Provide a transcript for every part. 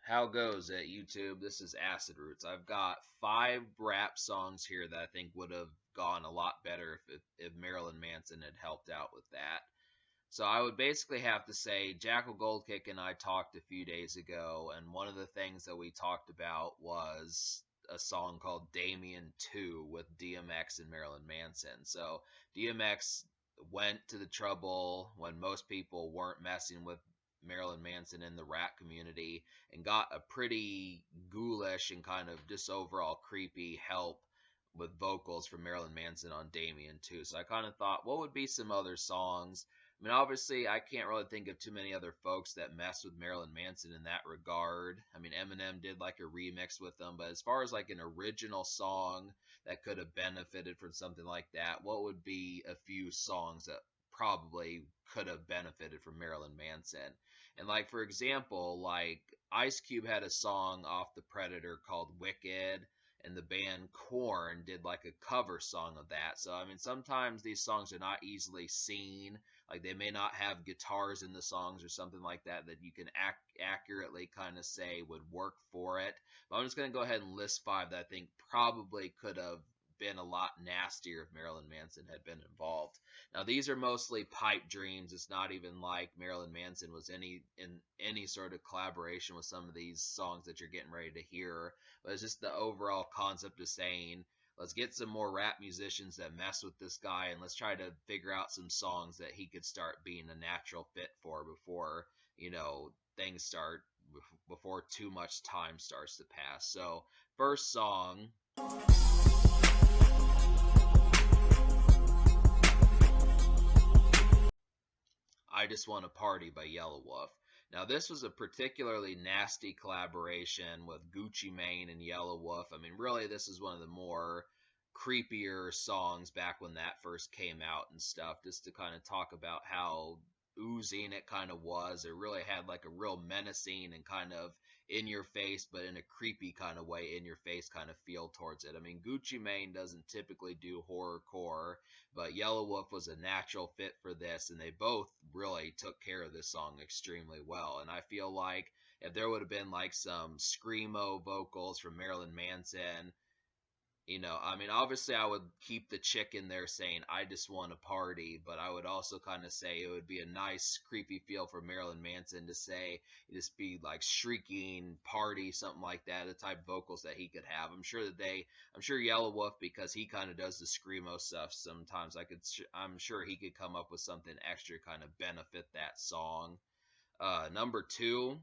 How goes it, YouTube? This is Acid Roots. I've got 5 rap songs here that I think would have gone a lot better if Marilyn Manson had helped out with that. So I would basically have to say Jackal Goldkick and I talked a few days ago, and one of the things that we talked about was a song called Damien 2 with DMX and Marilyn Manson. So DMX went to the trouble when most people weren't messing with Marilyn Manson in the rap community and got a pretty ghoulish and kind of just overall creepy help with vocals from Marilyn Manson on Damien 2. So I kind of thought, what would be some other songs? I mean, obviously, I can't really think of too many other folks that mess with Marilyn Manson in that regard. I mean, Eminem did like a remix with them, but as far as like an original song that could have benefited from something like that, what would be a few songs that probably could have benefited from Marilyn Manson? And like for example, like Ice Cube had a song off the Predator called Wicked, and the band Korn did like a cover song of that. So I mean, sometimes these songs are not easily seen, like they may not have guitars in the songs or something like that that you can accurately kind of say would work for it. But I'm just going to go ahead and list 5 that I think probably could have been a lot nastier if Marilyn Manson had been involved. Now these are mostly pipe dreams. It's not even like Marilyn Manson was in any sort of collaboration with some of these songs that you're getting ready to hear. But it's just the overall concept of saying, let's get some more rap musicians that mess with this guy, and let's try to figure out some songs that he could start being a natural fit for before, things start, before too much time starts to pass. So, first song, I Just Want to Party by Yellow Wolf. Now, this was a particularly nasty collaboration with Gucci Mane and Yellow Wolf. I mean, really, this is one of the more creepier songs back when that first came out and stuff, just to kind of talk about how oozing it kind of was. It really had like a real menacing and kind of in your face, but in a creepy kind of way, in your face kind of feel towards it. I mean, Gucci Mane doesn't typically do horrorcore, but Yellow Wolf was a natural fit for this, and they both really took care of this song extremely well. And I feel like if there would have been like some screamo vocals from Marilyn Manson, I mean, obviously I would keep the chick in there saying, I just want to party, but I would also kind of say it would be a nice, creepy feel for Marilyn Manson to say, just be like shrieking, party, something like that, the type of vocals that he could have. I'm sure Yellow Wolf, because he kind of does the screamo stuff sometimes, I'm sure he could come up with something extra kind of benefit that song. Number 2.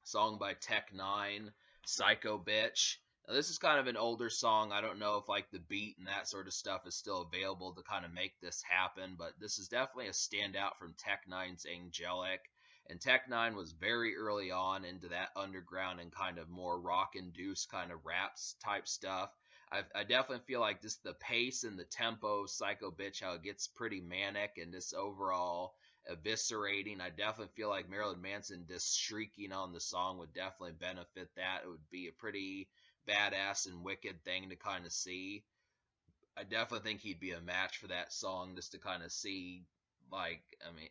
Song by Tech Nine, Psycho Bitch. Now, this is kind of an older song. I don't know if like the beat and that sort of stuff is still available to kind of make this happen, but this is definitely a standout from Tech Nine's Angelic. And Tech Nine was very early on into that underground and kind of more rock-induced kind of raps type stuff. I definitely feel like just the pace and the tempo of Psycho Bitch, how it gets pretty manic and just overall eviscerating. I definitely feel like Marilyn Manson just shrieking on the song would definitely benefit that. It would be a pretty badass and wicked thing to kind of see. I definitely think he'd be a match for that song, just to kind of see, like, I mean,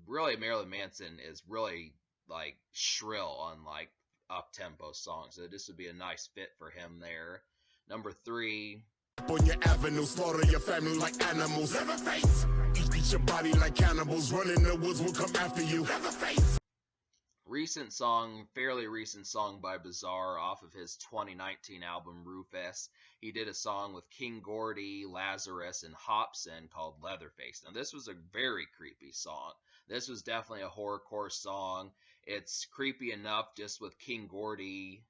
really Marilyn Manson is really like shrill on like up tempo songs, so this would be a nice fit for him there. Number 3, on your avenue, slaughter your family like animals. Leatherface, eat your body like cannibals. Run in the woods, will come after you. Leatherface. Fairly recent song by Bizarre off of his 2019 album Rufus. He did a song with King Gordy, Lazarus, and Hobson called Leatherface. Now, this was a very creepy song. This was definitely a horrorcore song. It's creepy enough just with King Gordy,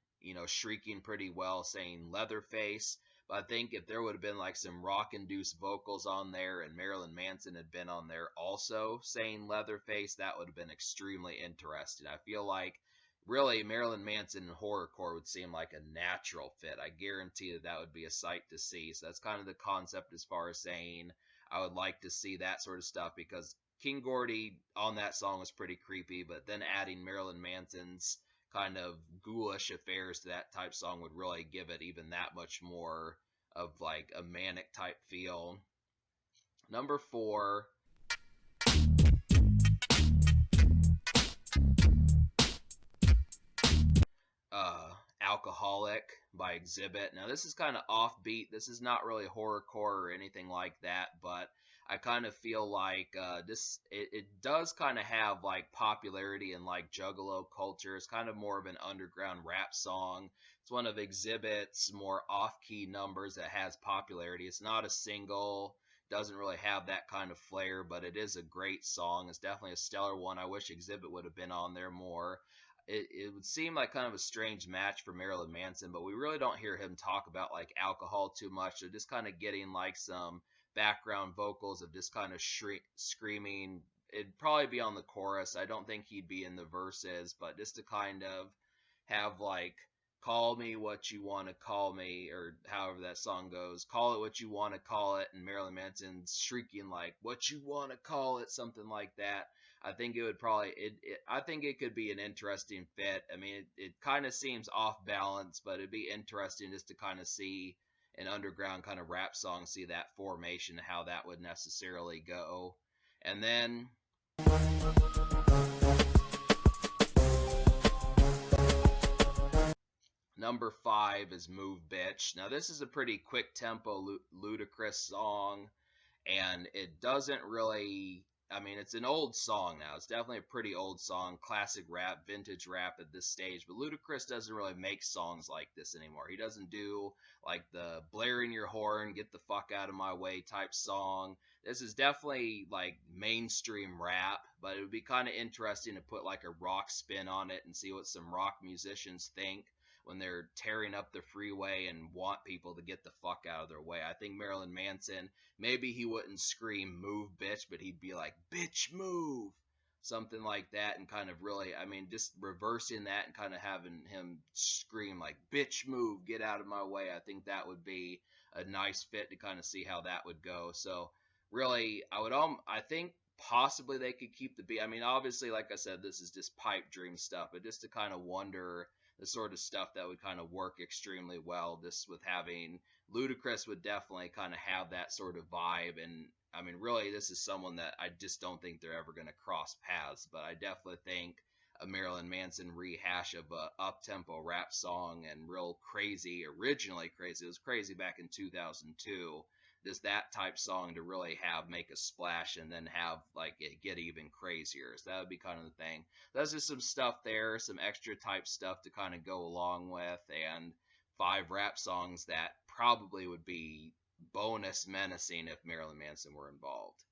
shrieking pretty well, saying Leatherface. But I think if there would have been like some rock-induced vocals on there and Marilyn Manson had been on there also saying Leatherface, that would have been extremely interesting. I feel like really Marilyn Manson and horrorcore would seem like a natural fit. I guarantee that would be a sight to see. So that's kind of the concept as far as saying I would like to see that sort of stuff, because King Gordy on that song was pretty creepy, but then adding Marilyn Manson's kind of ghoulish affairs to that type song would really give it even that much more of like a manic type feel. Number 4, Alcoholic by Exhibit. Now, this is kind of offbeat. This is not really horrorcore or anything like that, but I kind of feel like it does kind of have like popularity in like Juggalo culture. It's kind of more of an underground rap song. It's one of Exhibit's more off-key numbers that has popularity. It's not a single, doesn't really have that kind of flair, but it is a great song. It's definitely a stellar one. I wish Exhibit would have been on there more. It would seem like kind of a strange match for Marilyn Manson, but we really don't hear him talk about like alcohol too much. So just kind of getting like some background vocals of just kind of screaming. It'd probably be on the chorus. I don't think he'd be in the verses, but just to kind of have like call me what you want to call me, or however that song goes, call it what you want to call it, and Marilyn Manson shrieking like what you want to call it, something like that. I think it would probably I think it could be an interesting fit. I mean, it kind of seems off balance, but it'd be interesting just to kind of see an underground kind of rap song, see that formation, how that would necessarily go. And then number 5 is Move Bitch. Now, this is a pretty quick tempo, ludicrous song, and it doesn't really. I mean, it's an old song now. It's definitely a pretty old song, classic rap, vintage rap at this stage. But Ludacris doesn't really make songs like this anymore. He doesn't do like the blaring your horn, get the fuck out of my way type song. This is definitely like mainstream rap, but it would be kind of interesting to put like a rock spin on it and see what some rock musicians think when they're tearing up the freeway and want people to get the fuck out of their way. I think Marilyn Manson, maybe he wouldn't scream move bitch, but he'd be like bitch move, something like that, and kind of really, I mean, just reversing that and kind of having him scream like bitch move, get out of my way. I think that would be a nice fit to kind of see how that would go. So really, I think possibly they could keep the beat. I mean, obviously, like I said, this is just pipe dream stuff, but just to kind of wonder the sort of stuff that would kind of work extremely well. This with having Ludacris would definitely kind of have that sort of vibe. And I mean, really, this is someone that I just don't think they're ever going to cross paths. But I definitely think a Marilyn Manson rehash of a up-tempo rap song and real crazy, originally crazy. It was crazy back in 2002. Does that type song to really have make a splash and then have like it get even crazier. So that would be kind of the thing. There's just some stuff there, some extra type stuff to kind of go along with, and 5 rap songs that probably would be bonus menacing if Marilyn Manson were involved.